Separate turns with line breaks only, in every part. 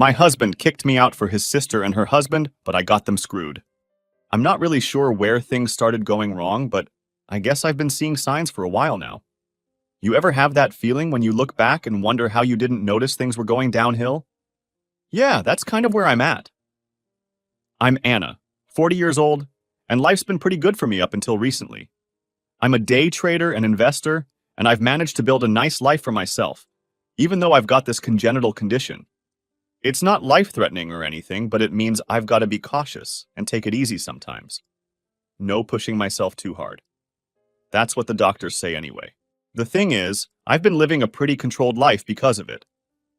My husband kicked me out for his sister and her husband, but I got them screwed. I'm not really sure where things started going wrong, but I guess I've been seeing signs for a while now. You ever have that feeling when you look back and wonder how you didn't notice things were going downhill? Yeah, that's kind of where I'm at. I'm Anna, 40 years old, and life's been pretty good for me up until recently. I'm a day trader and investor, and I've managed to build a nice life for myself, even though I've got this congenital condition. It's not life-threatening or anything, but it means I've got to be cautious and take it easy sometimes. No pushing myself too hard. That's what the doctors say anyway. The thing is, I've been living a pretty controlled life because of it.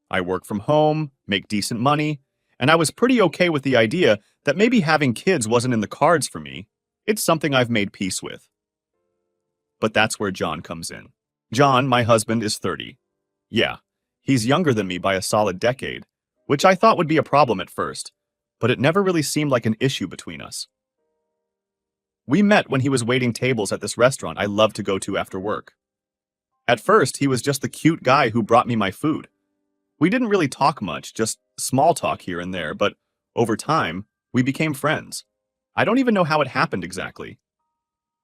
I work from home, make decent money, and I was pretty okay with the idea that maybe having kids wasn't in the cards for me. It's something I've made peace with. But that's where John comes in. John, my husband, is 30. Yeah, he's younger than me by a solid decade, which I thought would be a problem at first, but it never really seemed like an issue between us. We met when he was waiting tables at this restaurant I love to go to after work. At first, he was just the cute guy who brought me my food. We didn't really talk much, just small talk here and there, but over time, we became friends. I don't even know how it happened exactly.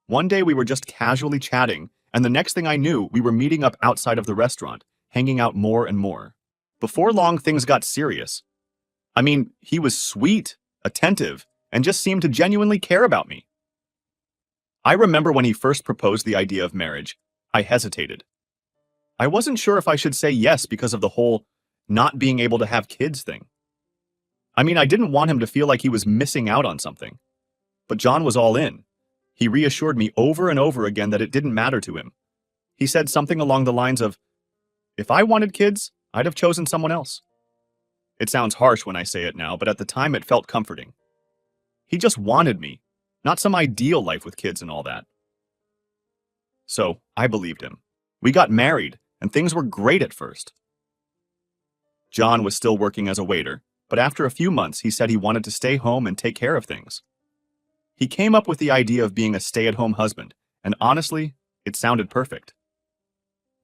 One day we were just casually chatting, and the next thing I knew, we were meeting up outside of the restaurant, hanging out more and more. Before long, things got serious. I mean, he was sweet, attentive, and just seemed to genuinely care about me. I remember when he first proposed the idea of marriage, I hesitated. I wasn't sure if I should say yes because of the whole not being able to have kids thing. I mean, I didn't want him to feel like he was missing out on something. But John was all in. He reassured me over and over again that it didn't matter to him. He said something along the lines of, "If I wanted kids, I'd have chosen someone else." It sounds harsh when I say it now, but at the time it felt comforting. He just wanted me, not some ideal life with kids and all that. So, I believed him. We got married, and things were great at first. John was still working as a waiter, but after a few months he said he wanted to stay home and take care of things. He came up with the idea of being a stay-at-home husband, and honestly, it sounded perfect.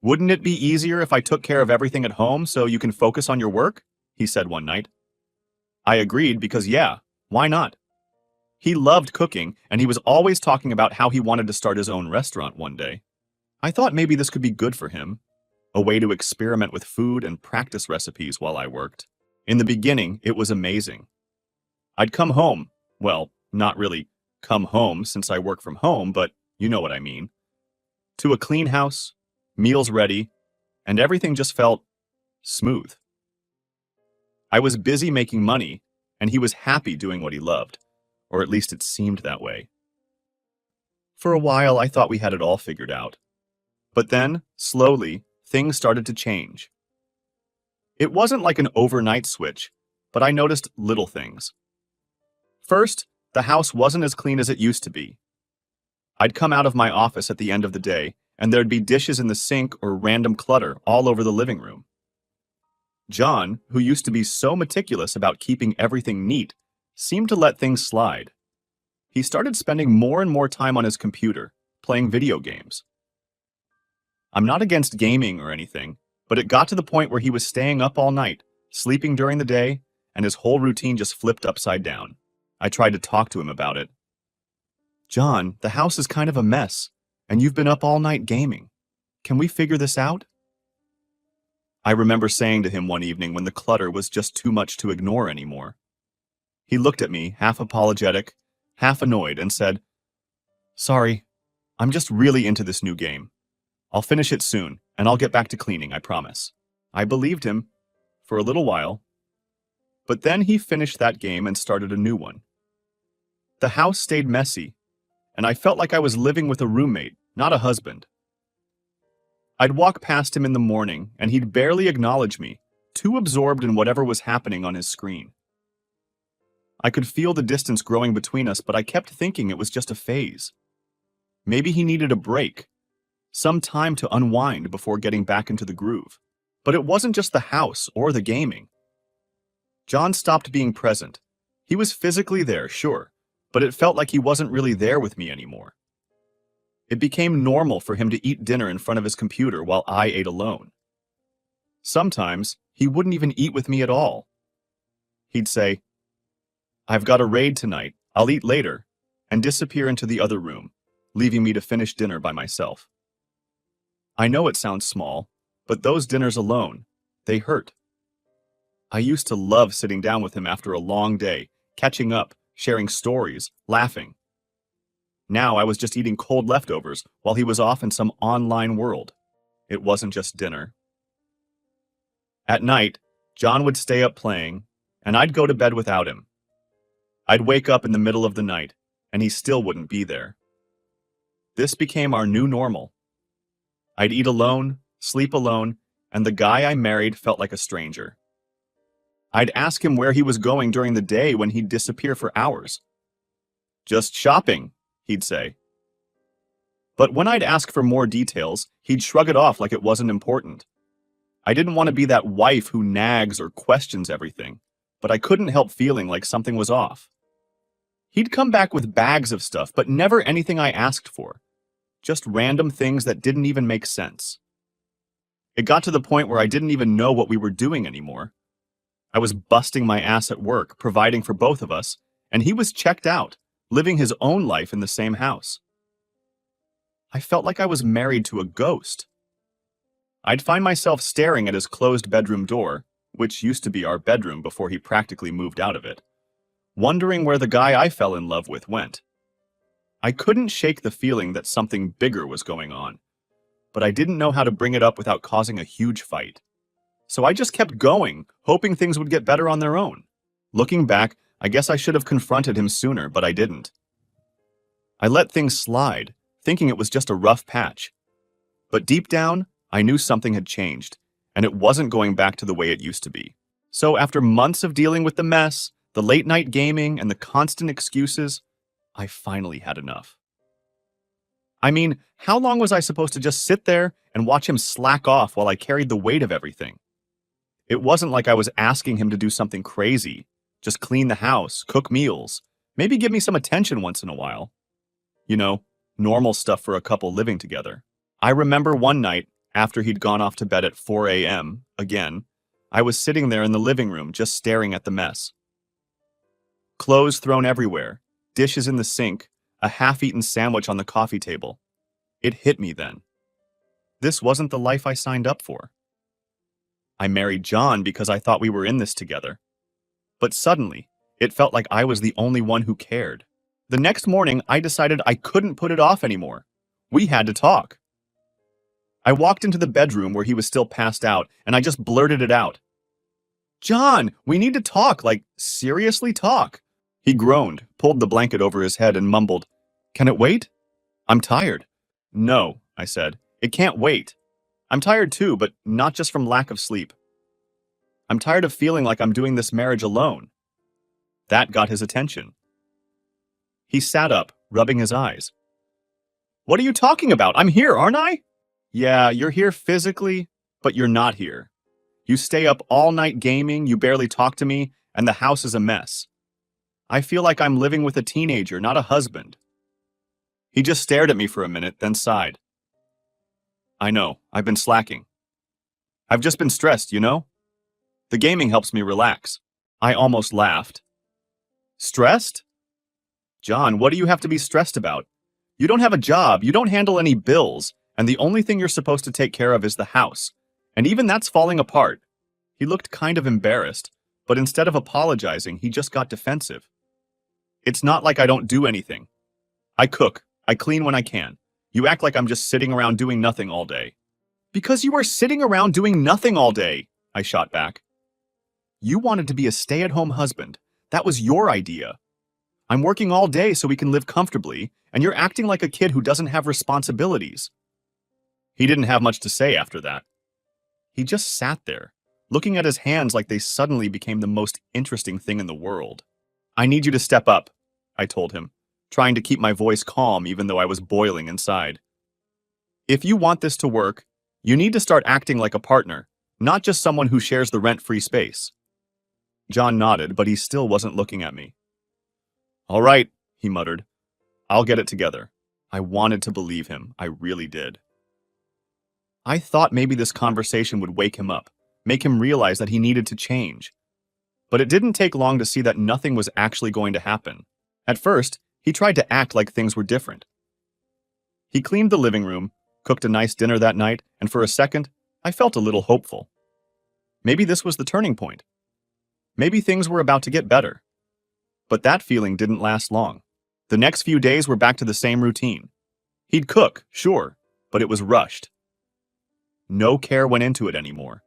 "Wouldn't it be easier if I took care of everything at home so you can focus on your work?" he said one night. I agreed because yeah, why not? He loved cooking, and he was always talking about how he wanted to start his own restaurant one day. I thought maybe this could be good for him, a way to experiment with food and practice recipes while I worked. In the beginning, it was amazing. I'd come home, well, not really come home since I work from home, but you know what I mean, to a clean house, meals ready, and everything just felt smooth. I was busy making money, and he was happy doing what he loved, or at least it seemed that way. For a while, I thought we had it all figured out. But then, slowly, things started to change. It wasn't like an overnight switch, but I noticed little things. First, the house wasn't as clean as it used to be. I'd come out of my office at the end of the day, and there'd be dishes in the sink or random clutter all over the living room. John, who used to be so meticulous about keeping everything neat, seemed to let things slide. He started spending more and more time on his computer, playing video games. I'm not against gaming or anything, but it got to the point where he was staying up all night, sleeping during the day, and his whole routine just flipped upside down. I tried to talk to him about it. "John, the house is kind of a mess, and you've been up all night gaming. Can we figure this out?" I remember saying to him one evening when the clutter was just too much to ignore anymore. He looked at me, half apologetic, half annoyed, and said, "Sorry, I'm just really into this new game. I'll finish it soon, and I'll get back to cleaning, I promise." I believed him, for a little while. But then he finished that game and started a new one. The house stayed messy, and I felt like I was living with a roommate, not a husband. I'd walk past him in the morning, and he'd barely acknowledge me, too absorbed in whatever was happening on his screen. I could feel the distance growing between us, but I kept thinking it was just a phase. Maybe he needed a break, some time to unwind before getting back into the groove. But it wasn't just the house or the gaming. John stopped being present. He was physically there, sure, but it felt like he wasn't really there with me anymore. It became normal for him to eat dinner in front of his computer while I ate alone. Sometimes, he wouldn't even eat with me at all. He'd say, "I've got a raid tonight, I'll eat later," and disappear into the other room, leaving me to finish dinner by myself. I know it sounds small, but those dinners alone, they hurt. I used to love sitting down with him after a long day, catching up, sharing stories, laughing. Now I was just eating cold leftovers while he was off in some online world. It wasn't just dinner. At night, John would stay up playing, and I'd go to bed without him. I'd wake up in the middle of the night, and he still wouldn't be there. This became our new normal. I'd eat alone, sleep alone, and the guy I married felt like a stranger. I'd ask him where he was going during the day when he'd disappear for hours. "Just shopping," he'd say. But when I'd ask for more details, he'd shrug it off like it wasn't important. I didn't want to be that wife who nags or questions everything, but I couldn't help feeling like something was off. He'd come back with bags of stuff, but never anything I asked for. Just random things that didn't even make sense. It got to the point where I didn't even know what we were doing anymore. I was busting my ass at work, providing for both of us, and he was checked out, living his own life in the same house. I felt like I was married to a ghost. I'd find myself staring at his closed bedroom door, which used to be our bedroom before he practically moved out of it, wondering where the guy I fell in love with went. I couldn't shake the feeling that something bigger was going on, but I didn't know how to bring it up without causing a huge fight. So I just kept going, hoping things would get better on their own. Looking back, I guess I should have confronted him sooner, but I didn't. I let things slide, thinking it was just a rough patch. But deep down, I knew something had changed, and it wasn't going back to the way it used to be. So after months of dealing with the mess, the late-night gaming, and the constant excuses, I finally had enough. I mean, how long was I supposed to just sit there and watch him slack off while I carried the weight of everything? It wasn't like I was asking him to do something crazy. Just clean the house, cook meals, maybe give me some attention once in a while. You know, normal stuff for a couple living together. I remember one night, after he'd gone off to bed at 4 a.m., again, I was sitting there in the living room just staring at the mess. Clothes thrown everywhere, dishes in the sink, a half-eaten sandwich on the coffee table. It hit me then. This wasn't the life I signed up for. I married John because I thought we were in this together. But suddenly, it felt like I was the only one who cared. The next morning, I decided I couldn't put it off anymore. We had to talk. I walked into the bedroom where he was still passed out, and I just blurted it out. "John, we need to talk, like, seriously talk." He groaned, pulled the blanket over his head, and mumbled, "Can it wait? I'm tired." "No," I said, "it can't wait. I'm tired too, but not just from lack of sleep. I'm tired of feeling like I'm doing this marriage alone." That got his attention. He sat up, rubbing his eyes. "What are you talking about? I'm here, aren't I?" "Yeah, you're here physically, but you're not here. You stay up all night gaming, you barely talk to me, and the house is a mess. I feel like I'm living with a teenager, not a husband." He just stared at me for a minute, then sighed. "I know, I've been slacking. I've just been stressed, you know? The gaming helps me relax." I almost laughed. "Stressed? John, what do you have to be stressed about? You don't have a job, you don't handle any bills, and the only thing you're supposed to take care of is the house. And even that's falling apart." He looked kind of embarrassed, but instead of apologizing, he just got defensive. "It's not like I don't do anything. I cook, I clean when I can. You act like I'm just sitting around doing nothing all day." "Because you are sitting around doing nothing all day," I shot back. "You wanted to be a stay-at-home husband. That was your idea. I'm working all day so we can live comfortably, and you're acting like a kid who doesn't have responsibilities." He didn't have much to say after that. He just sat there, looking at his hands like they suddenly became the most interesting thing in the world. "I need you to step up," I told him, trying to keep my voice calm even though I was boiling inside. "If you want this to work, you need to start acting like a partner, not just someone who shares the rent-free space." John nodded, but he still wasn't looking at me. "All right," he muttered. "I'll get it together." I wanted to believe him. I really did. I thought maybe this conversation would wake him up, make him realize that he needed to change. But it didn't take long to see that nothing was actually going to happen. At first, he tried to act like things were different. He cleaned the living room, cooked a nice dinner that night, and for a second, I felt a little hopeful. Maybe this was the turning point. Maybe things were about to get better. But that feeling didn't last long. The next few days were back to the same routine. He'd cook, sure, but it was rushed. No care went into it anymore.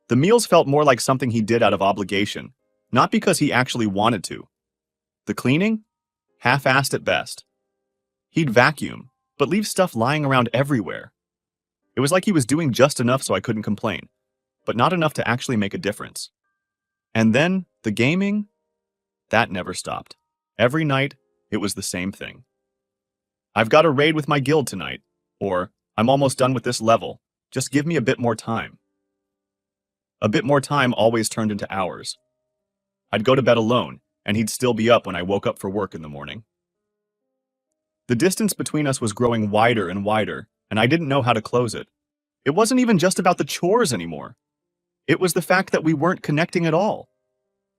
The meals felt more like something he did out of obligation, not because he actually wanted to. The cleaning? Half-assed at best. He'd vacuum, but leave stuff lying around everywhere. It was like he was doing just enough so I couldn't complain, but not enough to actually make a difference. And then, the gaming? That never stopped. Every night, it was the same thing. I've got a raid with my guild tonight, or I'm almost done with this level, just give me a bit more time. A bit more time always turned into hours. I'd go to bed alone, and he'd still be up when I woke up for work in the morning. The distance between us was growing wider and wider, and I didn't know how to close it. It wasn't even just about the chores anymore. It was the fact that we weren't connecting at all.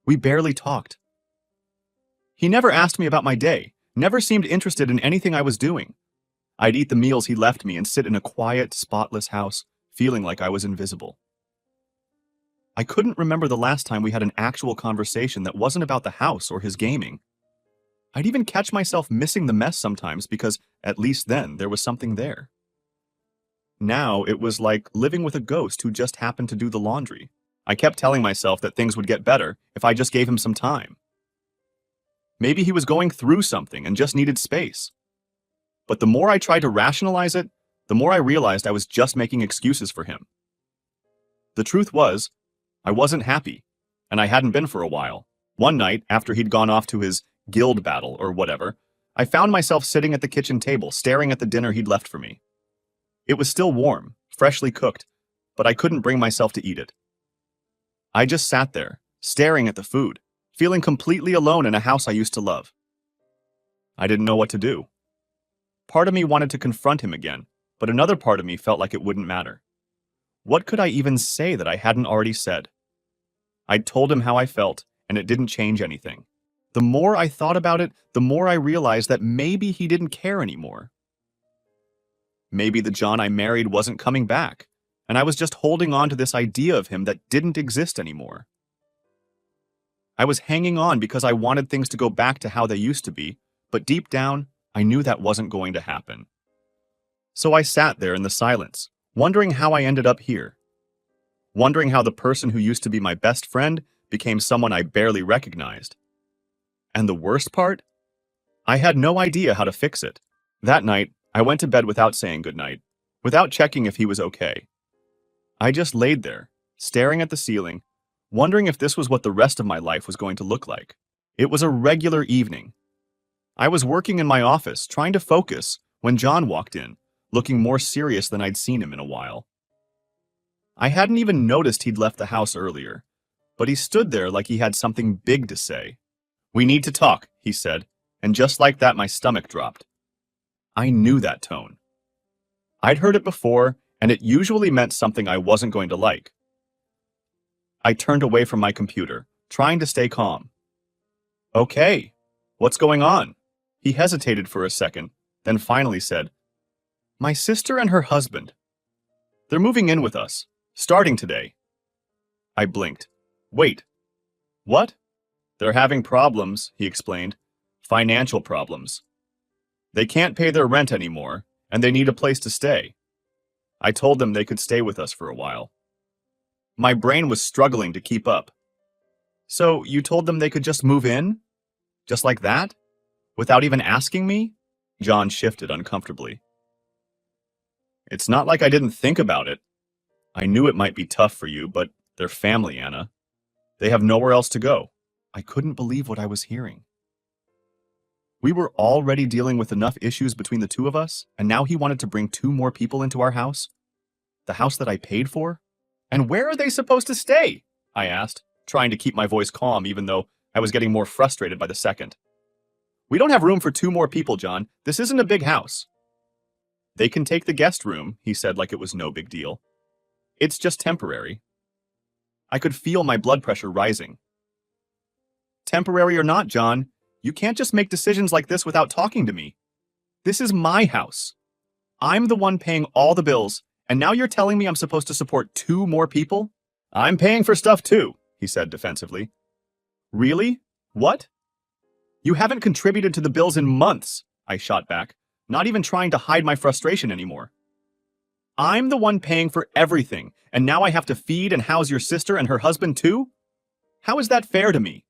We barely talked. He never asked me about my day, never seemed interested in anything I was doing. I'd eat the meals he left me and sit in a quiet, spotless house, feeling like I was invisible. I couldn't remember the last time we had an actual conversation that wasn't about the house or his gaming. I'd even catch myself missing the mess sometimes because, at least then, there was something there. Now, it was like living with a ghost who just happened to do the laundry. I kept telling myself that things would get better if I just gave him some time. Maybe he was going through something and just needed space. But the more I tried to rationalize it, the more I realized I was just making excuses for him. The truth was, I wasn't happy, and I hadn't been for a while. One night, after he'd gone off to his guild battle or whatever, I found myself sitting at the kitchen table, staring at the dinner he'd left for me. It was still warm, freshly cooked, but I couldn't bring myself to eat it. I just sat there, staring at the food, feeling completely alone in a house I used to love. I didn't know what to do. Part of me wanted to confront him again, but another part of me felt like it wouldn't matter. What could I even say that I hadn't already said? I'd told him how I felt, and it didn't change anything. The more I thought about it, the more I realized that maybe he didn't care anymore. Maybe the John I married wasn't coming back, and I was just holding on to this idea of him that didn't exist anymore. I was hanging on because I wanted things to go back to how they used to be, but deep down, I knew that wasn't going to happen. So I sat there in the silence, wondering how I ended up here. Wondering how the person who used to be my best friend became someone I barely recognized. And the worst part? I had no idea how to fix it. That night, I went to bed without saying goodnight, without checking if he was okay. I just laid there, staring at the ceiling, wondering if this was what the rest of my life was going to look like. It was a regular evening. I was working in my office, trying to focus, when John walked in, looking more serious than I'd seen him in a while. I hadn't even noticed he'd left the house earlier, but he stood there like he had something big to say. "We need to talk," he said, and just like that my stomach dropped. I knew that tone. I'd heard it before, and it usually meant something I wasn't going to like. I turned away from my computer, trying to stay calm. "Okay, what's going on?" He hesitated for a second, then finally said, "My sister and her husband. They're moving in with us, starting today." I blinked. "Wait, what?" "They're having problems," he explained. "Financial problems. They can't pay their rent anymore, and they need a place to stay. I told them they could stay with us for a while." My brain was struggling to keep up. "So you told them they could just move in? Just like that? Without even asking me?" John shifted uncomfortably. "It's not like I didn't think about it. I knew it might be tough for you, but they're family, Anna. They have nowhere else to go." I couldn't believe what I was hearing. We were already dealing with enough issues between the two of us, and now he wanted to bring 2 more people into our house? The house that I paid for? "And where are they supposed to stay?" I asked, trying to keep my voice calm even though I was getting more frustrated by the second. "We don't have room for 2 more people, John. This isn't a big house." "They can take the guest room," he said like it was no big deal. "It's just temporary." I could feel my blood pressure rising. Temporary or not, John, you can't just make decisions like this without talking to me. This is my house. I'm the one paying all the bills, and now you're telling me I'm supposed to support 2 more people? I'm paying for stuff too, he said defensively. Really? What? You haven't contributed to the bills in months, I shot back, not even trying to hide my frustration anymore. I'm the one paying for everything, and now I have to feed and house your sister and her husband too? How is that fair to me?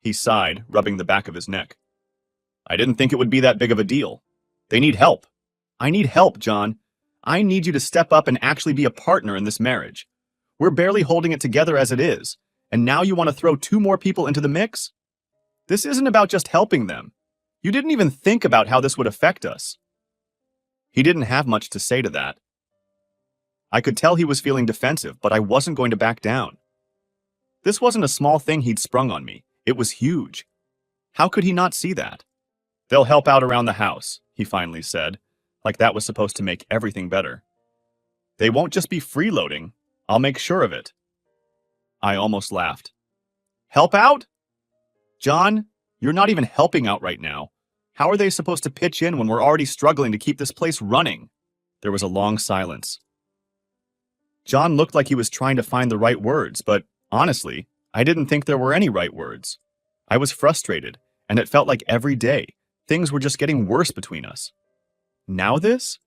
He sighed, rubbing the back of his neck. I didn't think it would be that big of a deal. They need help. I need help, John. I need you to step up and actually be a partner in this marriage. We're barely holding it together as it is, and now you want to throw 2 more people into the mix? This isn't about just helping them. You didn't even think about how this would affect us. He didn't have much to say to that. I could tell he was feeling defensive, but I wasn't going to back down. This wasn't a small thing he'd sprung on me. It was huge. How could he not see that? They'll help out around the house, he finally said, like that was supposed to make everything better. They won't just be freeloading. I'll make sure of it. I almost laughed. Help out? John, you're not even helping out right now. How are they supposed to pitch in when we're already struggling to keep this place running? There was a long silence. John looked like he was trying to find the right words, but honestly, I didn't think there were any right words. I was frustrated, and it felt like every day, things were just getting worse between us. Now this?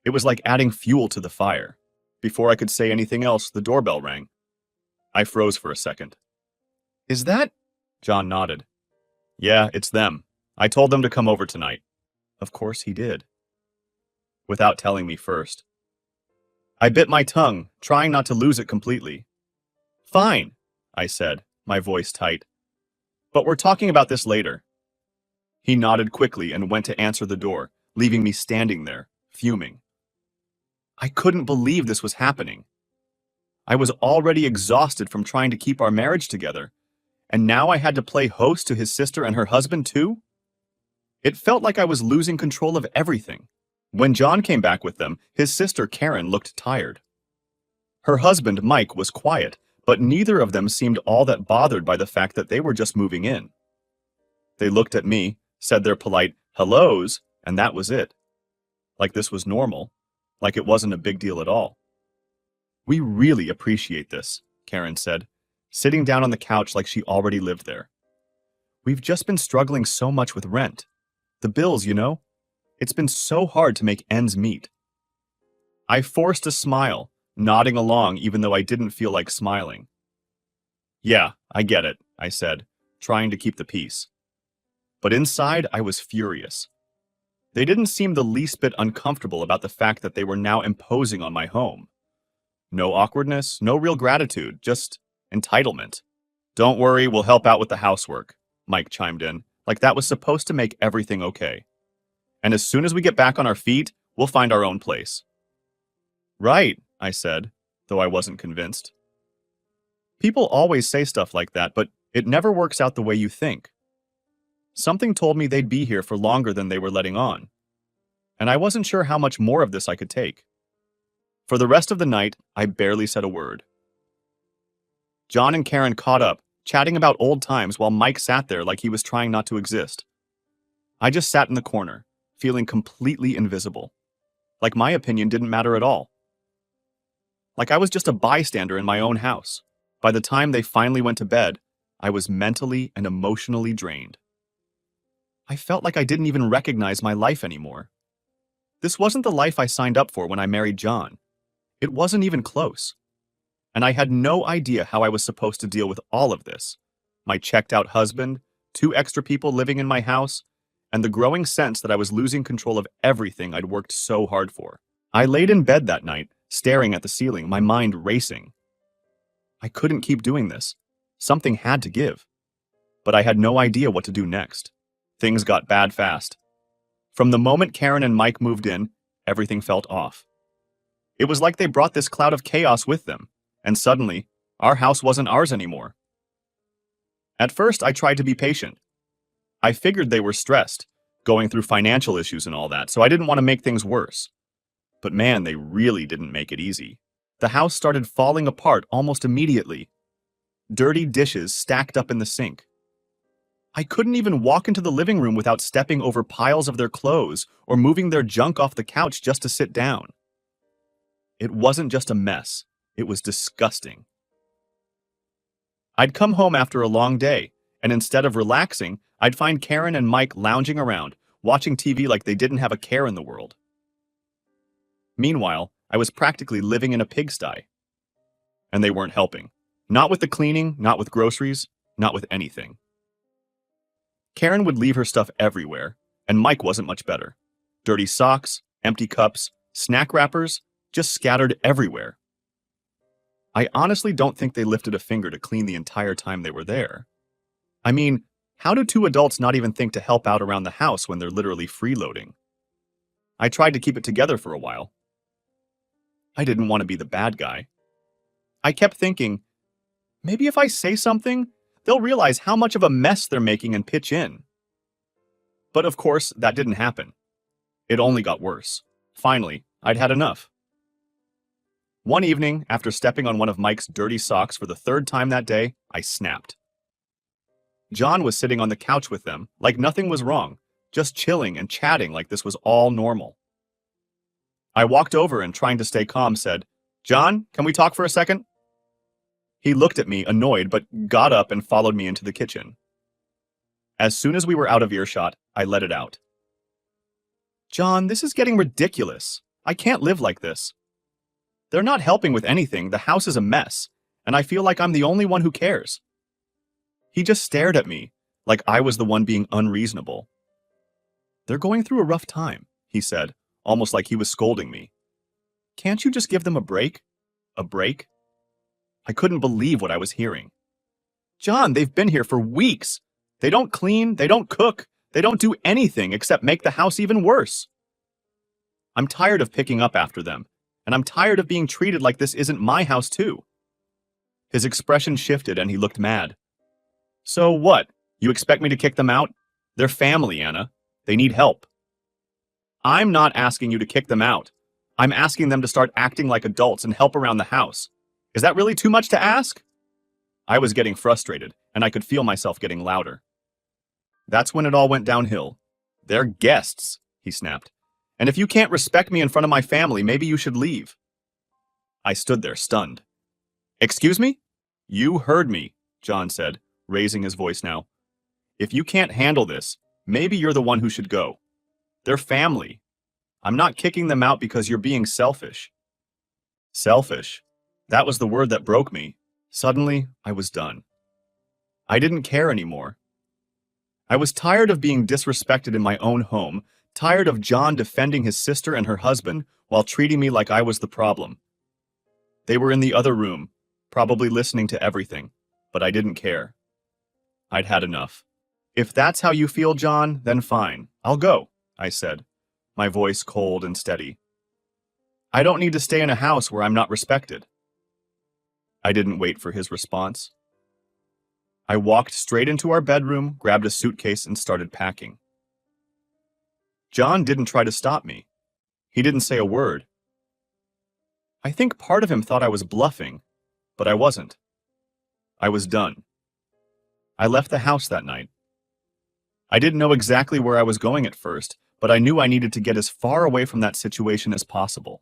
It was like adding fuel to the fire. Before I could say anything else, the doorbell rang. I froze for a second. Is that? John nodded. Yeah, it's them. I told them to come over tonight. Of course he did. Without telling me first. I bit my tongue, trying not to lose it completely. Fine, I said, my voice tight. But we're talking about this later. He nodded quickly and went to answer the door, leaving me standing there, fuming. I couldn't believe this was happening. I was already exhausted from trying to keep our marriage together, and now I had to play host to his sister and her husband too? It felt like I was losing control of everything. When John came back with them, his sister Karen looked tired. Her husband Mike was quiet, but neither of them seemed all that bothered by the fact that they were just moving in. They looked at me, said their polite hellos, and that was it. Like this was normal, like it wasn't a big deal at all. We really appreciate this, Karen said, sitting down on the couch like she already lived there. We've just been struggling so much with rent. The bills, you know? It's been so hard to make ends meet. I forced a smile, nodding along even though I didn't feel like smiling. Yeah, I get it, I said, trying to keep the peace. But inside, I was furious. They didn't seem the least bit uncomfortable about the fact that they were now imposing on my home. No awkwardness, no real gratitude, just entitlement. Don't worry, we'll help out with the housework, Mike chimed in, like that was supposed to make everything okay. And as soon as we get back on our feet, we'll find our own place. Right, I said, though I wasn't convinced. People always say stuff like that, but it never works out the way you think. Something told me they'd be here for longer than they were letting on, and I wasn't sure how much more of this I could take. For the rest of the night, I barely said a word. John and Karen caught up, chatting about old times while Mike sat there like he was trying not to exist. I just sat in the corner, feeling completely invisible, like my opinion didn't matter at all. Like I was just a bystander in my own house. By the time they finally went to bed, I was mentally and emotionally drained. I felt like I didn't even recognize my life anymore. This wasn't the life I signed up for when I married John. It wasn't even close. And I had no idea how I was supposed to deal with all of this. My checked-out husband, 2 extra people living in my house, and the growing sense that I was losing control of everything I'd worked so hard for. I laid in bed that night, staring at the ceiling, my mind racing. I couldn't keep doing this. Something had to give. But I had no idea what to do next. Things got bad fast. From the moment Karen and Mike moved in, everything felt off. It was like they brought this cloud of chaos with them, and suddenly, our house wasn't ours anymore. At first, I tried to be patient. I figured they were stressed, going through financial issues and all that, so I didn't want to make things worse. But man, they really didn't make it easy. The house started falling apart almost immediately. Dirty dishes stacked up in the sink, I couldn't even walk into the living room without stepping over piles of their clothes or moving their junk off the couch just to sit down. It wasn't just a mess, it was disgusting. I'd come home after a long day, and instead of relaxing, I'd find Karen and Mike lounging around, watching TV like they didn't have a care in the world. Meanwhile, I was practically living in a pigsty. And they weren't helping. Not with the cleaning, not with groceries, not with anything. Karen would leave her stuff everywhere, and Mike wasn't much better. Dirty socks, empty cups, snack wrappers, just scattered everywhere. I honestly don't think they lifted a finger to clean the entire time they were there. I mean, how do two adults not even think to help out around the house when they're literally freeloading? I tried to keep it together for a while. I didn't want to be the bad guy. I kept thinking, maybe if I say something, they'll realize how much of a mess they're making and pitch in. But of course, that didn't happen. It only got worse. Finally, I'd had enough. One evening, after stepping on one of Mike's dirty socks for the third time that day, I snapped. John was sitting on the couch with them, like nothing was wrong, just chilling and chatting like this was all normal. I walked over and, trying to stay calm, said, "John, can we talk for a second?" He looked at me, annoyed, but got up and followed me into the kitchen. As soon as we were out of earshot, I let it out. "John, this is getting ridiculous. I can't live like this. They're not helping with anything, the house is a mess, and I feel like I'm the only one who cares." He just stared at me, like I was the one being unreasonable. "They're going through a rough time," he said, almost like he was scolding me. "Can't you just give them a break? A break?" I couldn't believe what I was hearing. "John, they've been here for weeks. They don't clean, they don't cook, they don't do anything except make the house even worse. I'm tired of picking up after them, and I'm tired of being treated like this isn't my house too." His expression shifted and he looked mad. "So what? You expect me to kick them out? They're family, Anna. They need help." "I'm not asking you to kick them out. I'm asking them to start acting like adults and help around the house. Is that really too much to ask?" I was getting frustrated, and I could feel myself getting louder. That's when it all went downhill. "They're guests," he snapped. "And if you can't respect me in front of my family, maybe you should leave." I stood there, stunned. "Excuse me?" "You heard me," John said, raising his voice now. "If you can't handle this, maybe you're the one who should go. They're family. I'm not kicking them out because you're being selfish." Selfish. That was the word that broke me. Suddenly, I was done. I didn't care anymore. I was tired of being disrespected in my own home, tired of John defending his sister and her husband while treating me like I was the problem. They were in the other room, probably listening to everything, but I didn't care. I'd had enough. "If that's how you feel, John, then fine. I'll go," I said, my voice cold and steady. "I don't need to stay in a house where I'm not respected." I didn't wait for his response. I walked straight into our bedroom, grabbed a suitcase, and started packing. John didn't try to stop me. He didn't say a word. I think part of him thought I was bluffing, but I wasn't. I was done. I left the house that night. I didn't know exactly where I was going at first, but I knew I needed to get as far away from that situation as possible.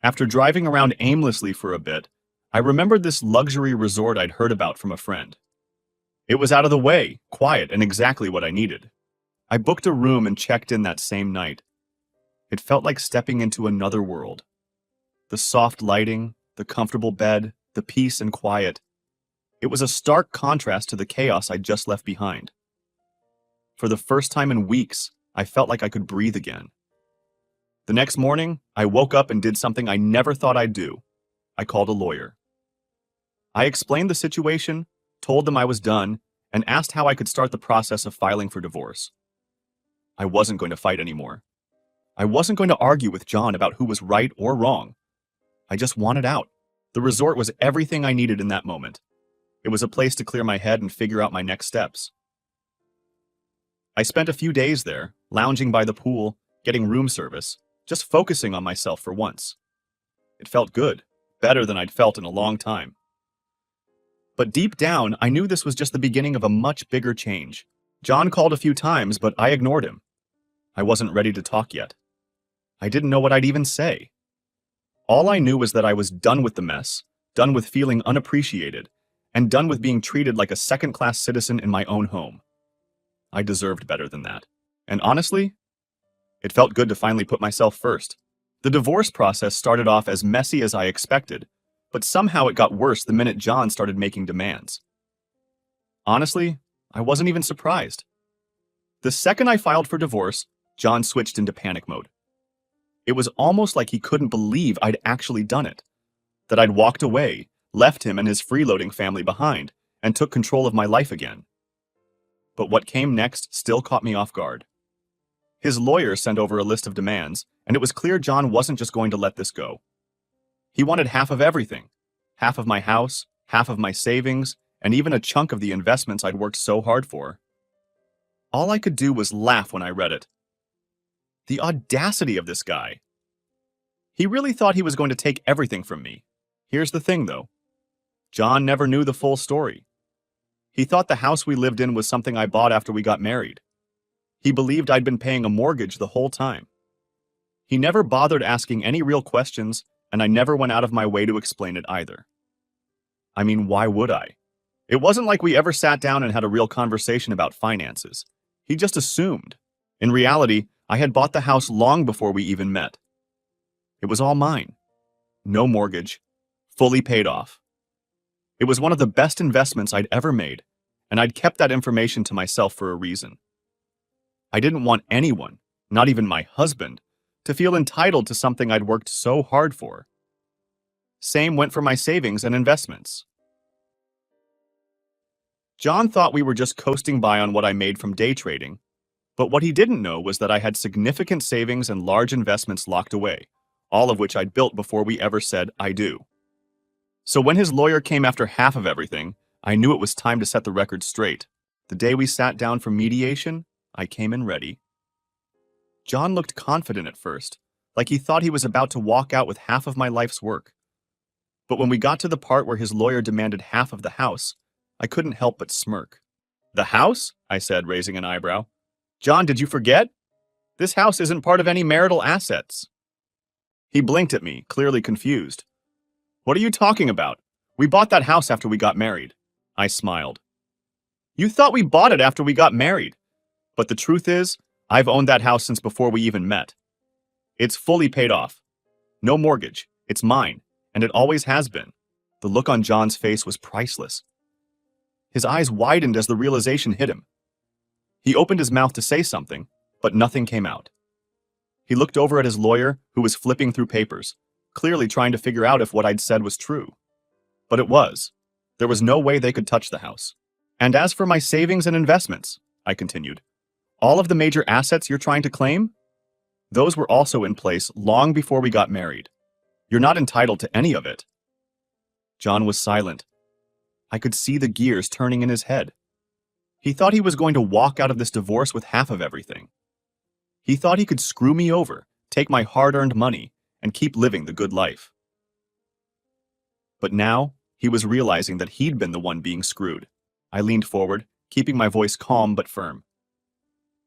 After driving around aimlessly for a bit, I remembered this luxury resort I'd heard about from a friend. It was out of the way, quiet, and exactly what I needed. I booked a room and checked in that same night. It felt like stepping into another world. The soft lighting, the comfortable bed, the peace and quiet. It was a stark contrast to the chaos I'd just left behind. For the first time in weeks, I felt like I could breathe again. The next morning, I woke up and did something I never thought I'd do. I called a lawyer. I explained the situation, told them I was done, and asked how I could start the process of filing for divorce. I wasn't going to fight anymore. I wasn't going to argue with John about who was right or wrong. I just wanted out. The resort was everything I needed in that moment. It was a place to clear my head and figure out my next steps. I spent a few days there, lounging by the pool, getting room service, just focusing on myself for once. It felt good, better than I'd felt in a long time. But deep down, I knew this was just the beginning of a much bigger change. John called a few times, but I ignored him. I wasn't ready to talk yet. I didn't know what I'd even say. All I knew was that I was done with the mess, done with feeling unappreciated, and done with being treated like a second-class citizen in my own home. I deserved better than that. And honestly, it felt good to finally put myself first. The divorce process started off as messy as I expected, but somehow it got worse the minute John started making demands. Honestly, I wasn't even surprised. The second I filed for divorce, John switched into panic mode. It was almost like he couldn't believe I'd actually done it, that I'd walked away, left him and his freeloading family behind, and took control of my life again. But what came next still caught me off guard. His lawyer sent over a list of demands, and it was clear John wasn't just going to let this go. He wanted half of everything, half of my house, half of my savings, and even a chunk of the investments I'd worked so hard for. All I could do was laugh when I read it. The audacity of this guy. He really thought he was going to take everything from me. Here's the thing, though. John never knew the full story. He thought the house we lived in was something I bought after we got married. He believed I'd been paying a mortgage the whole time. He never bothered asking any real questions, and I never went out of my way to explain it either. I mean, why would I? It wasn't like we ever sat down and had a real conversation about finances. He just assumed. In reality, I had bought the house long before we even met. It was all mine. No mortgage. Fully paid off. It was one of the best investments I'd ever made, and I'd kept that information to myself for a reason. I didn't want anyone, not even my husband, to feel entitled to something I'd worked so hard for. Same went for my savings and investments. John thought we were just coasting by on what I made from day trading, but what he didn't know was that I had significant savings and large investments locked away, all of which I'd built before we ever said I do. So when his lawyer came after half of everything, I knew it was time to set the record straight. The day we sat down for mediation, I came in ready. John looked confident at first, like he thought he was about to walk out with half of my life's work. But when we got to the part where his lawyer demanded half of the house, I couldn't help but smirk. "The house?" I said, raising an eyebrow. "John, did you forget? This house isn't part of any marital assets." He blinked at me, clearly confused. "What are you talking about? We bought that house after we got married." I smiled. "You thought we bought it after we got married. But the truth is, I've owned that house since before we even met. It's fully paid off. No mortgage. It's mine, and it always has been." The look on John's face was priceless. His eyes widened as the realization hit him. He opened his mouth to say something, but nothing came out. He looked over at his lawyer, who was flipping through papers, clearly trying to figure out if what I'd said was true. But it was. There was no way they could touch the house. "And as for my savings and investments," I continued, "all of the major assets you're trying to claim? Those were also in place long before we got married. You're not entitled to any of it." John was silent. I could see the gears turning in his head. He thought he was going to walk out of this divorce with half of everything. He thought he could screw me over, take my hard-earned money, and keep living the good life. But now, he was realizing that he'd been the one being screwed. I leaned forward, keeping my voice calm but firm.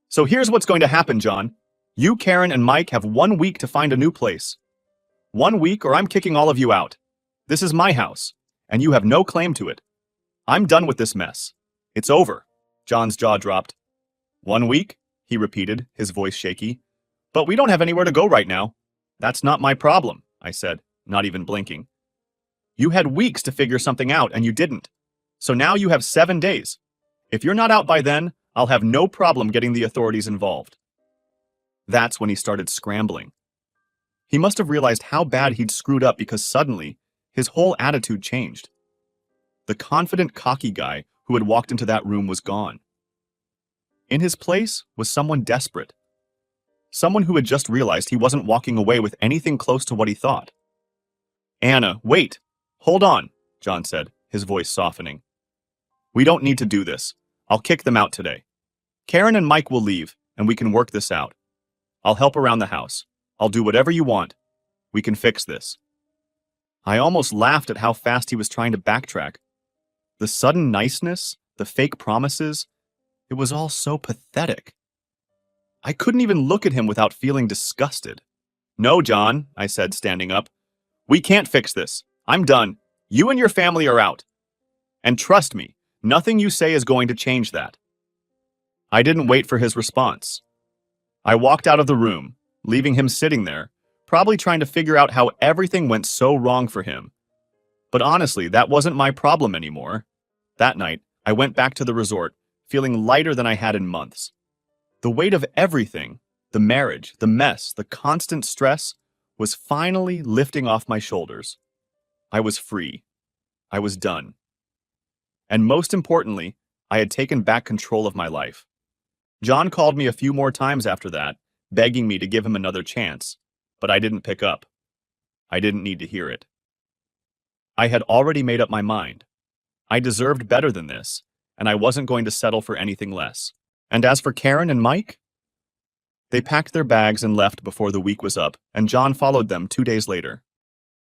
"So here's what's going to happen, John. You, Karen, and Mike have 1 week to find a new place. 1 week or I'm kicking all of you out. This is my house, and you have no claim to it. I'm done with this mess. It's over." John's jaw dropped. 1 week? He repeated, his voice shaky. "But we don't have anywhere to go right now." "That's not my problem," I said, not even blinking. "You had weeks to figure something out, and you didn't. So now you have 7 days. If you're not out by then, I'll have no problem getting the authorities involved." That's when he started scrambling. He must have realized how bad he'd screwed up because suddenly, his whole attitude changed. The confident, cocky guy who had walked into that room was gone. In his place was someone desperate. Someone who had just realized he wasn't walking away with anything close to what he thought. "Anna, wait! Hold on," John said, his voice softening. "We don't need to do this. I'll kick them out today. Karen and Mike will leave, and we can work this out. I'll help around the house. I'll do whatever you want. We can fix this." I almost laughed at how fast he was trying to backtrack. The sudden niceness, the fake promises, it was all so pathetic. I couldn't even look at him without feeling disgusted. No, John, I said, standing up. We can't fix this. I'm done. You and your family are out. And trust me, nothing you say is going to change that. I didn't wait for his response. I walked out of the room, leaving him sitting there, probably trying to figure out how everything went so wrong for him. But honestly, that wasn't my problem anymore. That night, I went back to the resort, feeling lighter than I had in months. The weight of everything, the marriage, the mess, the constant stress, was finally lifting off my shoulders. I was free. I was done. And most importantly, I had taken back control of my life. John called me a few more times after that, begging me to give him another chance, but I didn't pick up. I didn't need to hear it. I had already made up my mind. I deserved better than this, and I wasn't going to settle for anything less. And as for Karen and Mike, they packed their bags and left before the week was up, and John followed them 2 days later.